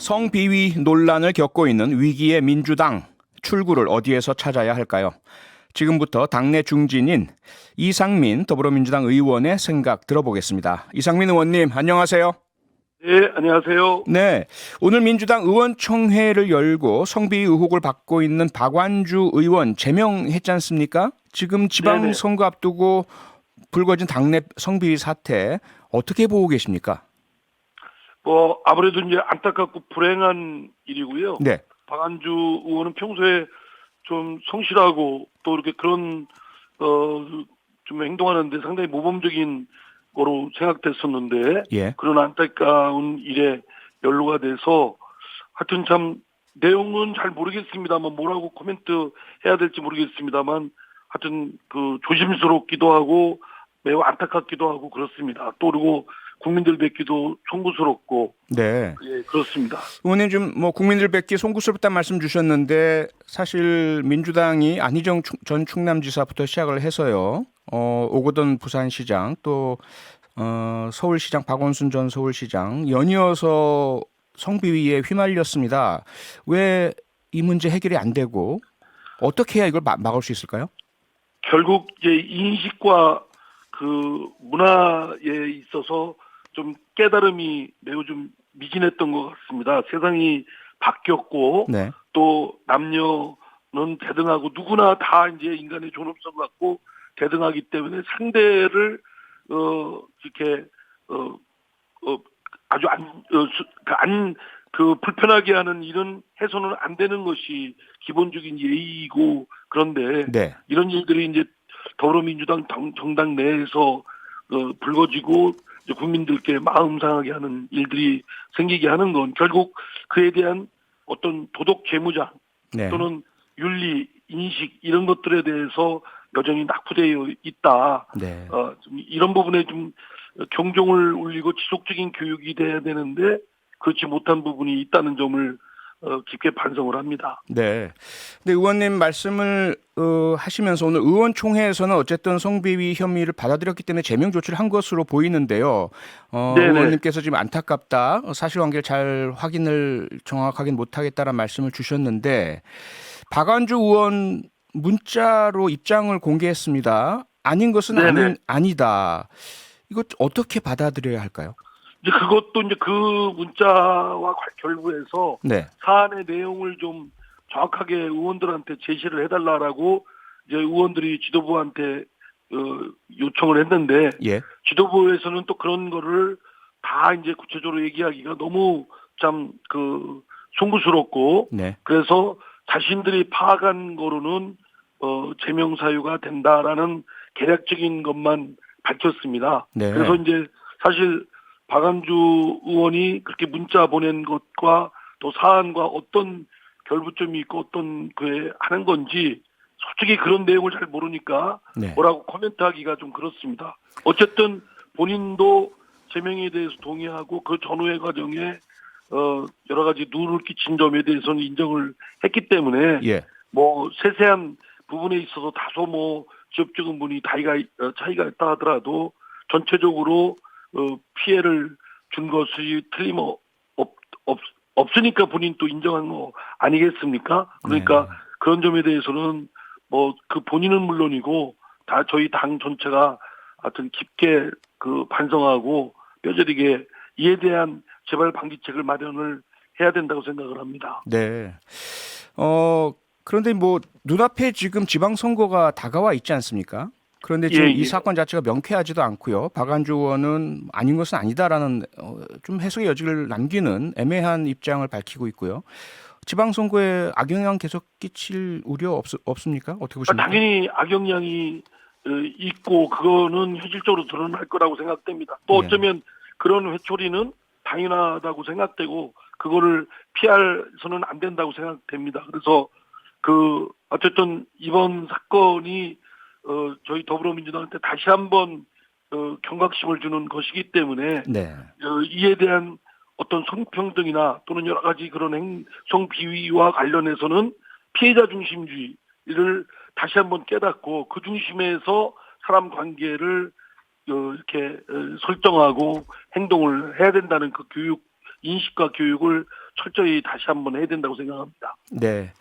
성비위 논란을 겪고 있는 위기의 민주당, 출구를 어디에서 찾아야 할까요? 지금부터 당내 중진인 이상민 더불어민주당 의원의 생각 들어보겠습니다. 이상민 의원님, 안녕하세요. 네, 안녕하세요. 네, 오늘 민주당 의원총회를 열고 성비위 의혹을 받고 있는 박완주 의원 제명했지 않습니까? 지금 지방선거 앞두고 불거진 당내 성비위 사태 어떻게 보고 계십니까? 아무래도 이제 안타깝고 불행한 일이고요. 네, 박안주 의원은 평소에 좀 성실하고 또 이렇게 그런, 좀 행동하는데 상당히 모범적인 거로 생각됐었는데, 예, 그런 안타까운 일에 연루가 돼서 하여튼 참 내용은 잘 모르겠습니다만 뭐라고 코멘트 해야 될지 모르겠습니다만 하여튼 그 조심스럽기도 하고 매우 안타깝기도 하고 그렇습니다. 또 그리고 국민들 뵙기도 송구스럽고 네. 예, 그렇습니다. 의원님 좀 뭐 국민들 뵙기 송구스럽다는 말씀 주셨는데 사실 민주당이 안희정 전 충남지사부터 시작을 해서요. 오거돈 부산시장 또 서울시장 박원순 전 서울시장 연이어서 성비위에 휘말렸습니다. 왜 이 문제 해결이 안 되고 어떻게 해야 이걸 막을 수 있을까요? 결국 이제 인식과 그 문화에 있어서 좀 깨달음이 매우 좀 미진했던 것 같습니다. 세상이 바뀌었고 네. 또 남녀는 대등하고 누구나 다 이제 인간의 존엄성 갖고 대등하기 때문에 상대를 이렇게 아주 불편하게 하는 일은 해서는 안 되는 것이 기본적인 예의이고 그런데 네. 이런 일들이 이제 더불어민주당 정당 내에서 불거지고 이제 국민들께 마음 상하게 하는 일들이 생기게 하는 건 결국 그에 대한 어떤 도덕 재무장 네. 또는 윤리 인식 이런 것들에 대해서 여전히 낙후되어 있다. 네. 좀 이런 부분에 좀 경종을 울리고 지속적인 교육이 돼야 되는데 그렇지 못한 부분이 있다는 점을 깊게 반성을 합니다. 네. 근데 의원님 말씀을 하시면서 오늘 의원총회에서는 어쨌든 성비위 혐의를 받아들였기 때문에 제명 조치를 한 것으로 보이는데요. 네네. 의원님께서 지금 안타깝다, 사실관계를 잘 확인을 정확하게 못하겠다는 말씀을 주셨는데 박완주 의원 문자로 입장을 공개했습니다. 아닌 것은 네네. 아니다. 이거 어떻게 받아들여야 할까요? 이제 그것도 이제 그 문자와 결부해서 네. 사안의 내용을 좀 정확하게 의원들한테 제시를 해달라라고 이제 의원들이 지도부한테 요청을 했는데 예. 지도부에서는 또 그런 거를 다 이제 구체적으로 얘기하기가 너무 참 송구스럽고 네. 그래서 자신들이 파악한 거로는 제명 사유가 된다라는 개략적인 것만 밝혔습니다. 네. 그래서 이제 사실 박완주 의원이 그렇게 문자 보낸 것과 또 사안과 어떤 결부점이 있고 어떤 그에 하는 건지 솔직히 그런 내용을 잘 모르니까 네. 뭐라고 코멘트하기가 좀 그렇습니다. 어쨌든 본인도 제명에 대해서 동의하고 그 전후의 과정에 여러 가지 누를 끼친 점에 대해서는 인정을 했기 때문에 예. 뭐 세세한 부분에 있어서 다소 뭐 지역적인 분이 차이가 있다 하더라도 전체적으로 피해를 준 것이 없으니까 본인 또 인정한 거 아니겠습니까? 그러니까 네. 그런 점에 대해서는 뭐 그 본인은 물론이고 다 저희 당 전체가 하여튼 깊게 반성하고 뼈저리게 이에 대한 재발 방지책을 마련을 해야 된다고 생각을 합니다. 네. 그런데 뭐 눈앞에 지금 지방선거가 다가와 있지 않습니까? 그런데 예, 지금 이 예. 사건 자체가 명쾌하지도 않고요. 박완주 의원은 아닌 것은 아니다라는 좀 해석의 여지를 남기는 애매한 입장을 밝히고 있고요. 지방선거에 악영향 계속 끼칠 우려 없습니까? 어떻게 보십니까? 당연히 악영향이 있고 그거는 현실적으로 드러날 거라고 생각됩니다. 또 예. 어쩌면 그런 회초리는 당연하다고 생각되고 그거를 피할서는 안 된다고 생각됩니다. 그래서 어쨌든 이번 사건이 저희 더불어민주당한테 다시 한번 경각심을 주는 것이기 때문에 네. 이에 대한 어떤 성평등이나 또는 여러 가지 그런 성비위와 관련해서는 피해자 중심주의를 다시 한번 깨닫고 그 중심에서 사람 관계를 이렇게 설정하고 행동을 해야 된다는 그 인식과 교육을 철저히 다시 한번 해야 된다고 생각합니다. 네.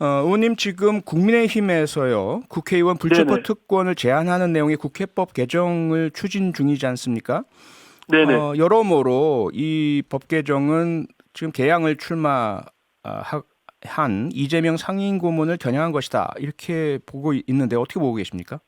의원님 지금 국민의힘에서요 국회의원 불체포 네네. 특권을 제한하는 내용의 국회법 개정을 추진 중이지 않습니까? 네네. 여러모로 이 법 개정은 지금 개항을 출마한 이재명 상임 고문을 겨냥한 것이다 이렇게 보고 있는데 어떻게 보고 계십니까?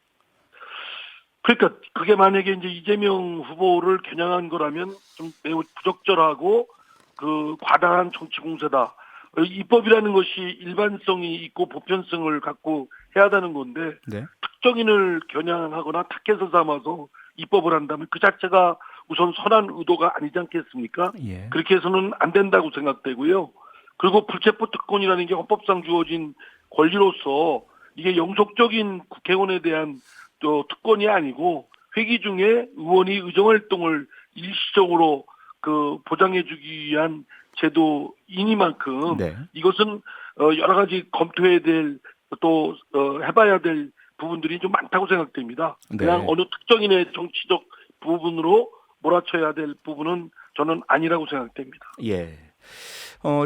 그러니까 그게 만약에 이제 이재명 후보를 겨냥한 거라면 좀 매우 부적절하고 그 과다한 정치 공세다. 입법이라는 것이 일반성이 있고 보편성을 갖고 해야 하는 건데 네. 특정인을 겨냥하거나 타켓을 삼아서 입법을 한다면 그 자체가 우선 선한 의도가 아니지 않겠습니까? 예. 그렇게 해서는 안 된다고 생각되고요. 그리고 불체포 특권이라는 게 헌법상 주어진 권리로서 이게 영속적인 국회의원에 대한 또 특권이 아니고 회기 중에 의원이 의정활동을 일시적으로 그 보장해주기 위한 제도이니만큼 네. 이것은 여러 가지 검토해야 될 또 해봐야 될 부분들이 좀 많다고 생각됩니다. 그냥 네. 어느 특정인의 정치적 부분으로 몰아쳐야 될 부분은 저는 아니라고 생각됩니다. 예.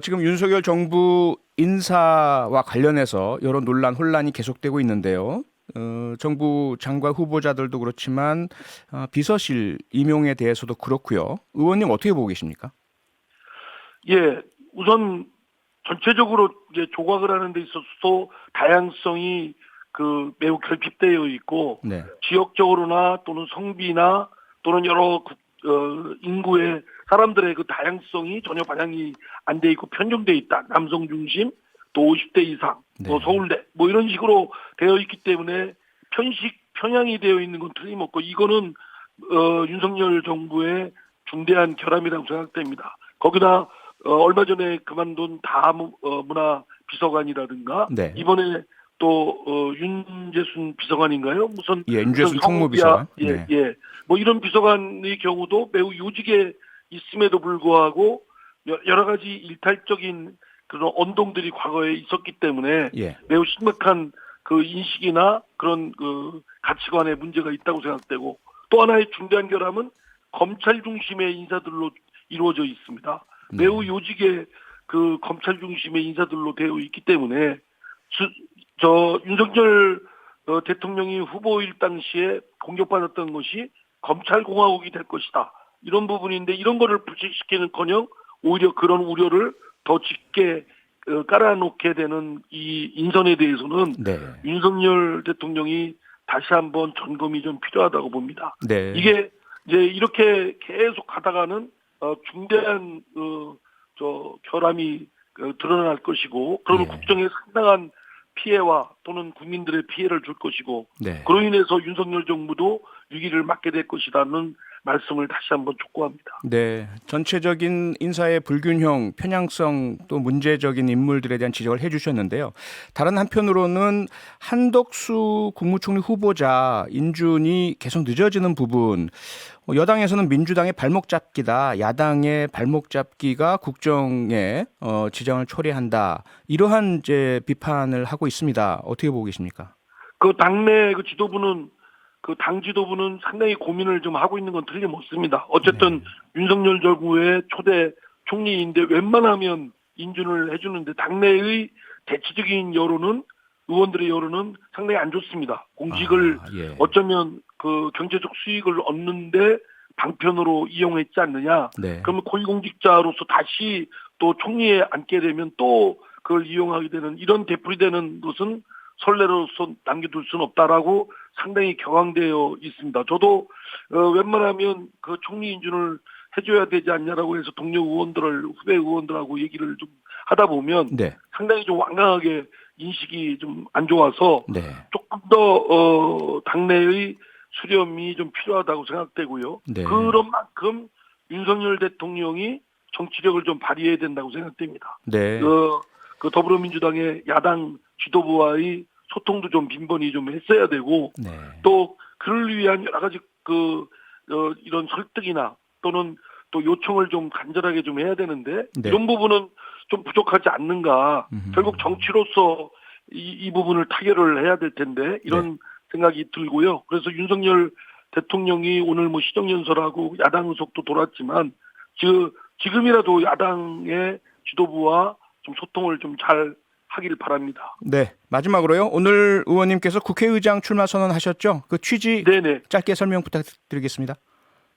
지금 윤석열 정부 인사와 관련해서 여러 논란, 혼란이 계속되고 있는데요. 정부 장관 후보자들도 그렇지만 비서실 임용에 대해서도 그렇고요. 의원님 어떻게 보고 계십니까? 예, 우선 전체적으로 이제 조각을 하는 데 있어서 다양성이 그 매우 결핍되어 있고 네. 지역적으로나 또는 성비나 또는 여러 인구의 사람들의 그 다양성이 전혀 반영이 안 돼 있고 편중돼 있다. 남성 중심, 또 50대 이상, 또 네. 서울대 뭐 이런 식으로 되어 있기 때문에 편향이 되어 있는 건 틀림없고 이거는 윤석열 정부의 중대한 결함이라고 생각됩니다. 거기다 얼마 전에 그만둔 문화 비서관이라든가 네. 이번에 또 윤재순 비서관인가요? 무슨 예, 윤재순 성비야 총무비서관. 네. 예. 뭐 이런 비서관의 경우도 매우 요직에 있음에도 불구하고 여러 가지 일탈적인 그런 언동들이 과거에 있었기 때문에 예. 매우 심각한 그 인식이나 그런 그 가치관에 문제가 있다고 생각되고 또 하나의 중대한 결함은 검찰 중심의 인사들로 이루어져 있습니다. 네. 매우 요직의 그 검찰 중심의 인사들로 되어 있기 때문에 윤석열 대통령이 후보일 당시에 공격받았던 것이 검찰공화국이 될 것이다. 이런 부분인데 이런 거를 불식시키는커녕 오히려 그런 우려를 더 짙게 깔아놓게 되는 이 인선에 대해서는 네. 윤석열 대통령이 다시 한번 점검이 좀 필요하다고 봅니다. 네. 이게 이제 이렇게 계속 가다가는 중대한 결함이 드러날 것이고 그러면 예. 국정에 상당한 피해와 또는 국민들의 피해를 줄 것이고 네. 그로 인해서 윤석열 정부도 위기를 맞게 될 것이라는 말씀을 다시 한번 촉구합니다. 네, 전체적인 인사의 불균형, 편향성 또 문제적인 인물들에 대한 지적을 해주셨는데요. 다른 한편으로는 한덕수 국무총리 후보자 인준이 계속 늦어지는 부분, 여당에서는 민주당의 발목 잡기다, 야당의 발목 잡기가 국정에 지장을 초래한다, 이러한 이제 비판을 하고 있습니다. 어떻게 보고 계십니까? 그 당내 그 지도부는 그 당 지도부는 상당히 고민을 좀 하고 있는 건 틀림없습니다. 어쨌든 윤석열 정부의 초대 총리인데 웬만하면 인준을 해주는데 당내의 대체적인 여론은 의원들의 여론은 상당히 안 좋습니다. 공직을 예. 어쩌면 그 경제적 수익을 얻는데 방편으로 이용했지 않느냐. 네. 그러면 고위공직자로서 다시 또 총리에 앉게 되면 또 그걸 이용하게 되는 이런 되풀이되는 것은 선례로서 남겨둘 수는 없다라고 상당히 격앙되어 있습니다. 저도 웬만하면 그 총리 인준을 해줘야 되지 않냐라고 해서 동료 의원들을 후배 의원들하고 얘기를 좀 하다 보면 네. 상당히 좀 완강하게 인식이 좀 안 좋아서 네. 조금 더 당내의 수렴이 좀 필요하다고 생각되고요. 네. 그런 만큼 윤석열 대통령이 정치력을 좀 발휘해야 된다고 생각됩니다. 네. 그 더불어민주당의 야당 지도부와의 소통도 좀 빈번히 좀 했어야 되고 네. 또 그를 위한 여러 가지 이런 설득이나 또는 또 요청을 좀 간절하게 좀 해야 되는데 네. 이런 부분은 좀 부족하지 않는가. 음흠. 결국 정치로서 이 부분을 타결을 해야 될 텐데 이런 생각이 들고요. 그래서 윤석열 대통령이 오늘 뭐 시정연설하고 야당 의석도 돌았지만 지금이라도 야당의 지도부와 좀 소통을 좀 잘 하길 바랍니다. 네, 마지막으로요. 오늘 의원님께서 국회의장 출마 선언하셨죠? 그 취지 네네. 짧게 설명 부탁드리겠습니다.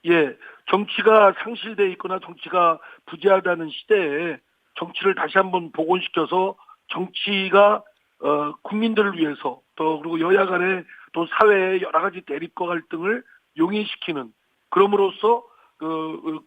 예, 정치가 상실돼 있거나 정치가 부재하다는 시대에 정치를 다시 한번 복원시켜서 정치가 국민들을 위해서 또 그리고 여야 간의 또 사회의 여러 가지 대립과 갈등을 용인시키는 그럼으로써 그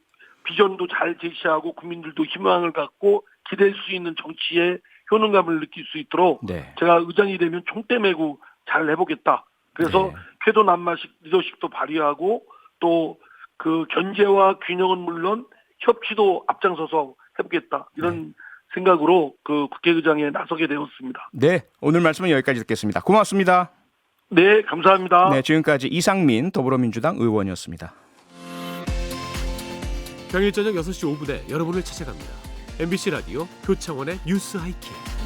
비전도 잘 제시하고 국민들도 희망을 갖고 기댈 수 있는 정치의 효능감을 느낄 수 있도록 네. 제가 의장이 되면 총대 메고 잘 해보겠다. 그래서 네. 쾌도난마식 리더십도 발휘하고 또 그 견제와 균형은 물론 협치도 앞장서서 해보겠다. 이런 생각으로 그 국회의장에 나서게 되었습니다. 네, 오늘 말씀은 여기까지 듣겠습니다. 고맙습니다. 네, 감사합니다. 네, 지금까지 이상민 더불어민주당 의원이었습니다. 평일 저녁 6시 5분에 여러분을 찾아갑니다. MBC 라디오 표창원의 뉴스 하이킥.